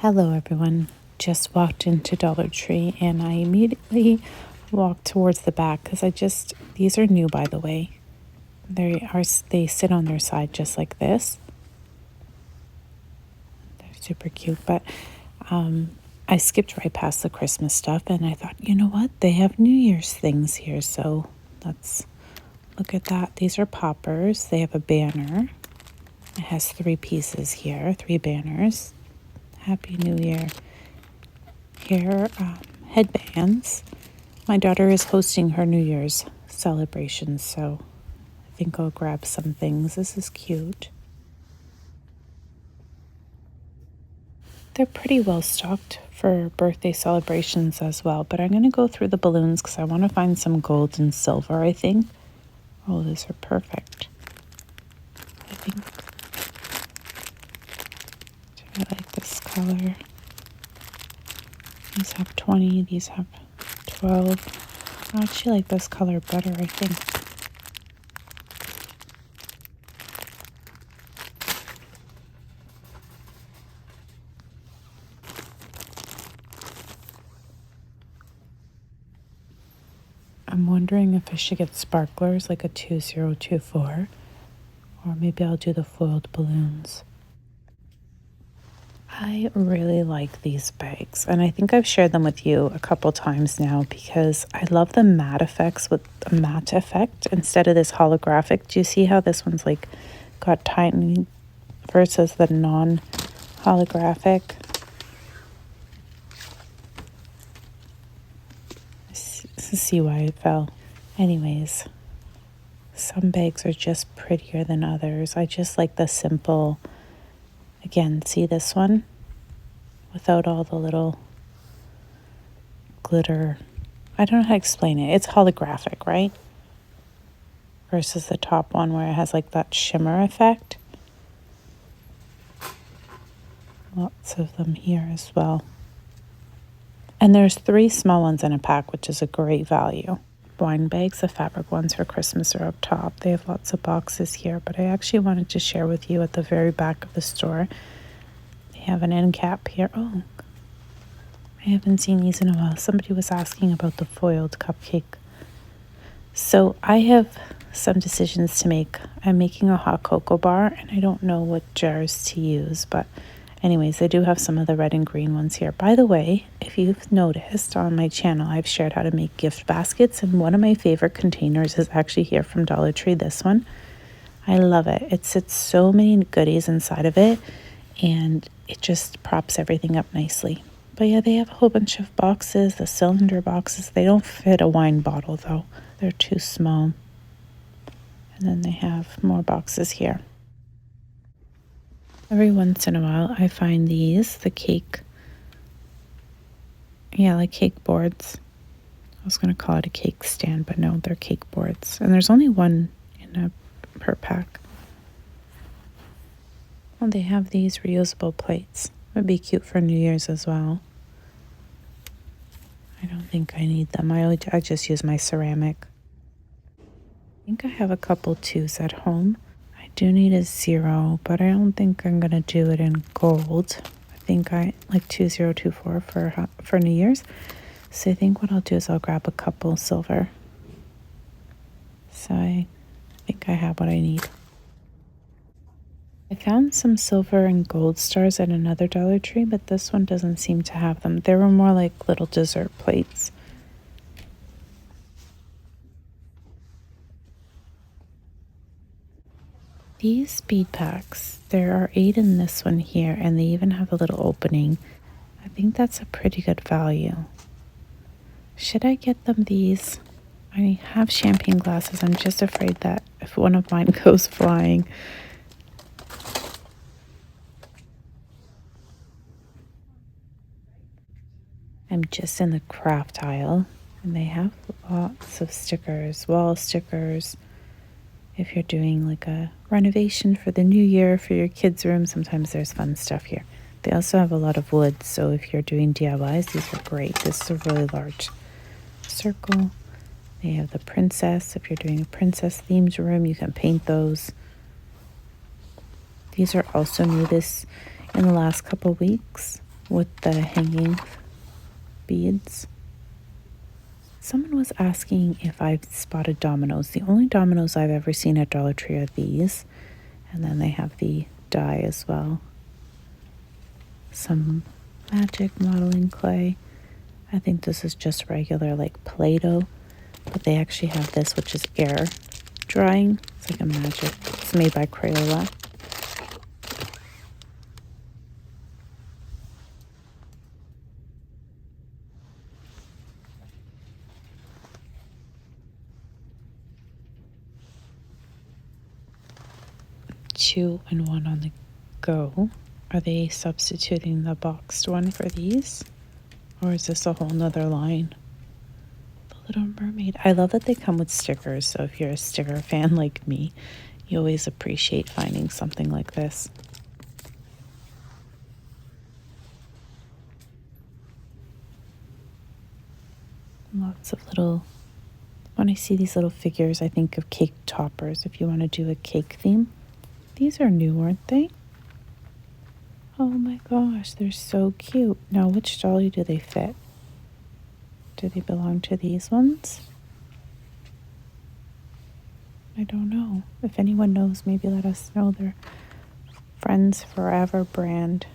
Hello everyone. Just walked into Dollar Tree and I immediately walked towards the back because these are new, by the way. They sit on their side just like this. They're super cute, but I skipped right past the Christmas stuff and I thought, you know what? They have New Year's things here, so let's look at that. These are poppers. They have a banner. It has 3 pieces here, 3 banners. Happy New Year. Here, headbands. My daughter is hosting her New Year's celebration, so I think I'll grab some things. This is cute. They're pretty well stocked for birthday celebrations as well, but I'm going to go through the balloons because I want to find some gold and silver, I think. Oh, these are perfect. I think. Do I like this color? These have 20, these have 12. I actually like this color better, I think. I'm wondering if I should get sparklers like a 2024, or maybe I'll do the foiled balloons. I really like these bags, and I think I've shared them with you a couple times now because I love the matte effects with a matte effect instead of this holographic. Do you see how this one's like got tiny versus the non-holographic? See why it fell. Anyways, some bags are just prettier than others. I just like the simple. Again, see this one? Without all the little glitter. I don't know how to explain it. It's holographic, right? Versus the top one where it has like that shimmer effect. Lots of them here as well. And there's 3 small ones in a pack, which is a great value. Wine bags, the fabric ones for Christmas are up top. They have lots of boxes here, but I actually wanted to share with you at the very back of the store. They have an end cap here. Oh, I haven't seen these in a while. Somebody was asking about the foiled cupcake. So I have some decisions to make. I'm making a hot cocoa bar, and I don't know what jars to use, but anyways, I do have some of the red and green ones here. By the way, if you've noticed on my channel, I've shared how to make gift baskets, and one of my favorite containers is actually here from Dollar Tree, this one. I love it. It sits so many goodies inside of it, and it just props everything up nicely. But yeah, they have a whole bunch of boxes, the cylinder boxes. They don't fit a wine bottle, though. They're too small. And then they have more boxes here. Every once in a while, I find these, the cake, like cake boards. I was going to call it a cake stand, but no, they're cake boards. And there's only one per pack. Well, they have these reusable plates. Would be cute for New Year's as well. I don't think I need them. I just use my ceramic. I think I have a couple 2s at home. I do need a 0, but I don't think I'm going to do it in gold. I think I like 2024 for New Year's. So I think what I'll do is I'll grab a couple silver. So I think I have what I need. I found some silver and gold stars at another Dollar Tree, but this one doesn't seem to have them. They were more like little dessert plates. These bead packs, there are 8 in this one here, and they even have a little opening. I think that's a pretty good value. Should I get them these? I have champagne glasses. I'm just afraid that if one of mine goes flying. I'm just in the craft aisle, and they have lots of stickers, wall stickers. If you're doing like a renovation for the new year for your kids' room, sometimes there's fun stuff here. They also have a lot of wood, so if you're doing DIYs, these are great. This is a really large circle. They have the princess. If you're doing a princess themed room, you can paint those. These are also new in the last couple weeks. with the hanging beads. Someone was asking if I've spotted dominoes. The only dominoes I've ever seen at Dollar Tree are these. And then they have the die as well. Some magic modeling clay. I think this is just regular like Play-Doh. But they actually have this, which is air drying. It's like a magic. It's made by Crayola. Two and one on the go. Are they substituting the boxed one for these? Or is this a whole nother line? The Little Mermaid. I love that they come with stickers, so if you're a sticker fan like me, you always appreciate finding something like this. Lots of little, when I see these little figures, I think of cake toppers if you want to do a cake theme. These are new, aren't they? Oh my gosh, they're so cute. Now, which dolly do they fit? Do they belong to these ones? I don't know. If anyone knows, maybe let us know. They're Friends Forever brand.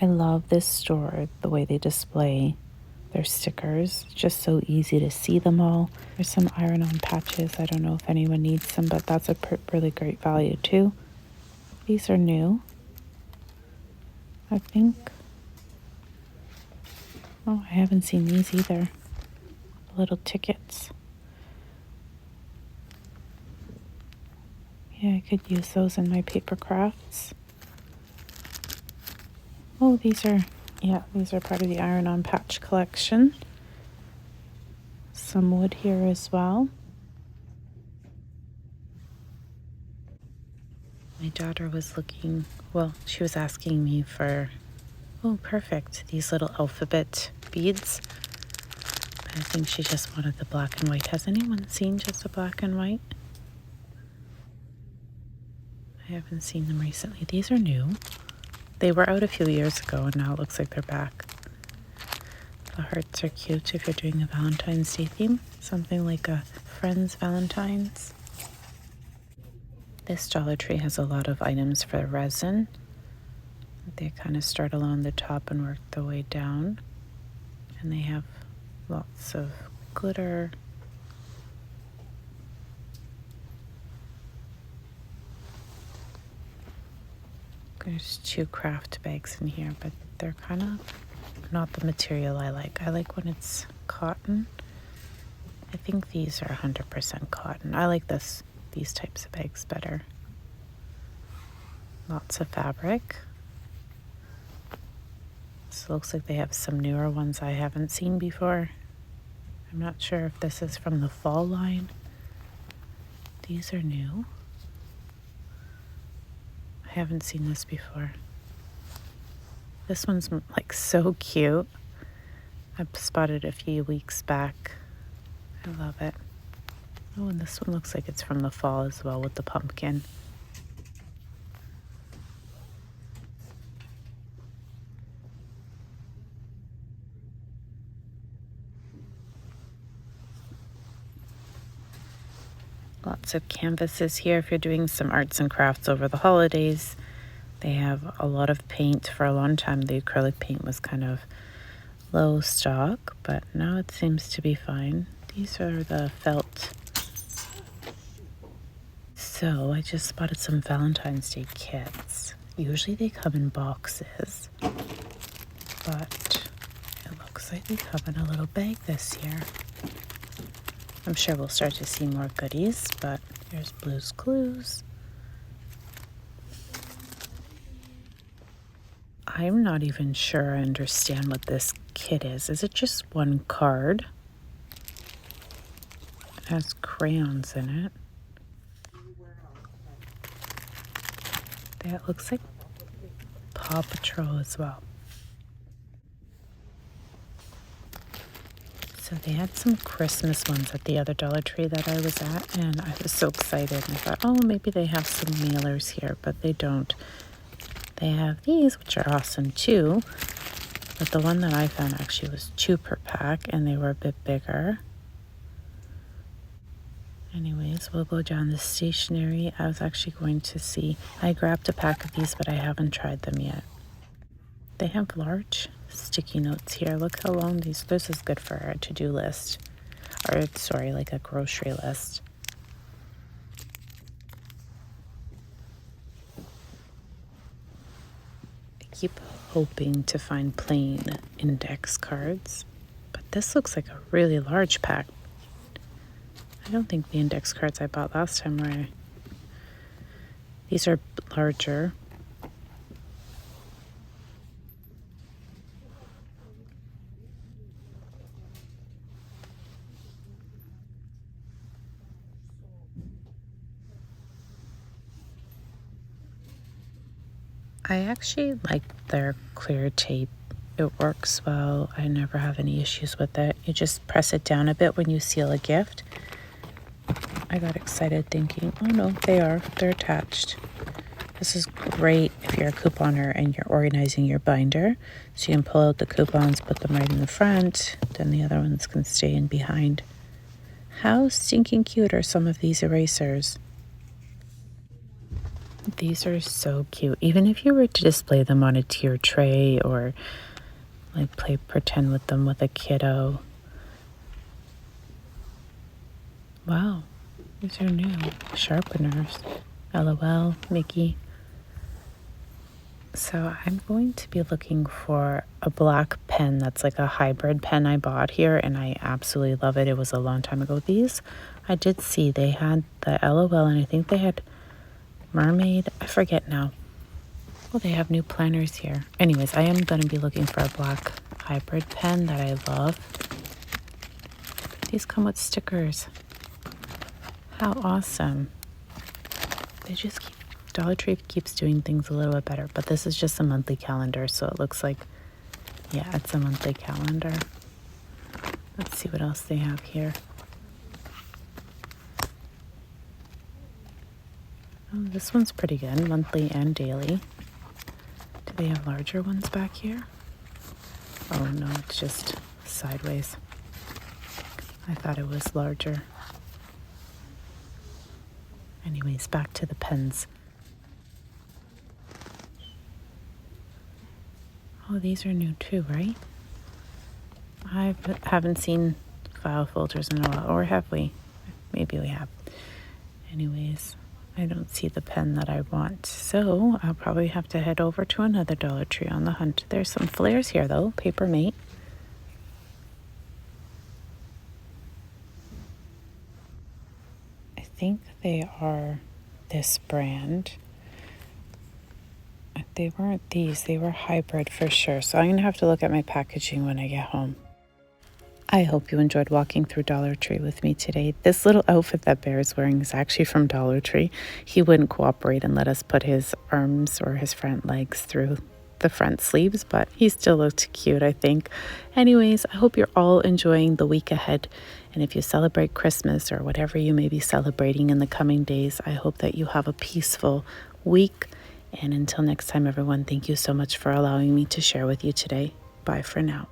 I love this store, the way they display their stickers. It's just so easy to see them all. There's some iron-on patches. I don't know if anyone needs them, but that's a really great value too. These are new, I think. Oh, I haven't seen these either. Little tickets. Yeah, I could use those in my paper crafts. Oh, these are part of the iron-on patch collection. Some wood here as well. My daughter was looking, well, she was asking me for, oh, perfect, these little alphabet beads. I think she just wanted the black and white. Has anyone seen just the black and white? I haven't seen them recently. These are new. They were out a few years ago, and now it looks like they're back. The hearts are cute if you're doing a Valentine's Day theme. Something like a Friends Valentine's. This Dollar Tree has a lot of items for resin. They kind of start along the top and work their way down. And they have lots of glitter. There's 2 craft bags in here, but they're kind of not the material I like. I like when it's cotton. I think these are 100% cotton. I like these types of bags better. Lots of fabric. This looks like they have some newer ones I haven't seen before. I'm not sure if this is from the fall line. These are new. I haven't seen this before. This one's like so cute. I spotted it a few weeks back. I love it. Oh, and this one looks like it's from the fall as well with the pumpkin. Lots of canvases here if you're doing some arts and crafts over the holidays. They have a lot of paint. For a long time, the acrylic paint was kind of low stock, but now it seems to be fine. These are the felt. So I just spotted some Valentine's Day kits. Usually they come in boxes, but it looks like they come in a little bag this year. I'm sure we'll start to see more goodies, but here's Blue's Clues. I'm not even sure I understand what this kit is. Is it just one card? It has crayons in it. That looks like Paw Patrol as well. So they had some Christmas ones at the other Dollar Tree that I was at, and I was so excited. I thought, oh, maybe they have some mailers here, but they don't. They have these, which are awesome too, but the one that I found actually was 2 per pack, and they were a bit bigger. Anyways, we'll go down the stationery. I was actually going to see, I grabbed a pack of these, but I haven't tried them yet. They have large sticky notes here. Look how long this is good for a to-do list. Or, sorry, like a grocery list. I keep hoping to find plain index cards, but this looks like a really large pack. I don't think the index cards I bought last time were. These are larger. I actually like their clear tape. It works well. I never have any issues with it. You just press it down a bit when you seal a gift. I got excited thinking, oh no, they're attached. This is great if you're a couponer and you're organizing your binder. So you can pull out the coupons, put them right in the front, then the other ones can stay in behind. How stinking cute are some of these erasers? These are so cute. Even if you were to display them on a tier tray or like play pretend with them with a kiddo. Wow, these are new. Sharpeners. LOL, Mickey. So I'm going to be looking for a black pen that's like a hybrid pen I bought here, and I absolutely love it. It was a long time ago. These, I did see they had the LOL, and I think they had Mermaid. I forget now. Well, they have new planners here. Anyways, I am going to be looking for a black hybrid pen that I love. These come with stickers. How awesome. They just keep, Dollar Tree keeps doing things a little bit better, but this is just a monthly calendar, so it looks like, yeah, it's a monthly calendar. Let's see what else they have here. Oh, this one's pretty good, monthly and daily. Do they have larger ones back here? Oh no, it's just sideways. I thought it was larger. Anyways, back to the pens. Oh, these are new too, right? I haven't seen file folders in a while, or have we? Maybe we have. Anyways, I don't see the pen that I want, so I'll probably have to head over to another Dollar Tree on the hunt. There's some flares here though, Paper Mate. I think they are this brand. They weren't these, they were hybrid for sure, so I'm gonna have to look at my packaging when I get home. I hope you enjoyed walking through Dollar Tree with me today. This little outfit that Bear is wearing is actually from Dollar Tree. He wouldn't cooperate and let us put his arms or his front legs through the front sleeves, but he still looked cute, I think. Anyways, I hope you're all enjoying the week ahead. And if you celebrate Christmas or whatever you may be celebrating in the coming days, I hope that you have a peaceful week. And until next time, everyone, thank you so much for allowing me to share with you today. Bye for now.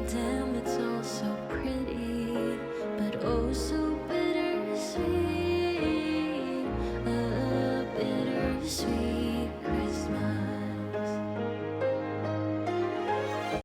Damn, it's all so pretty, but oh so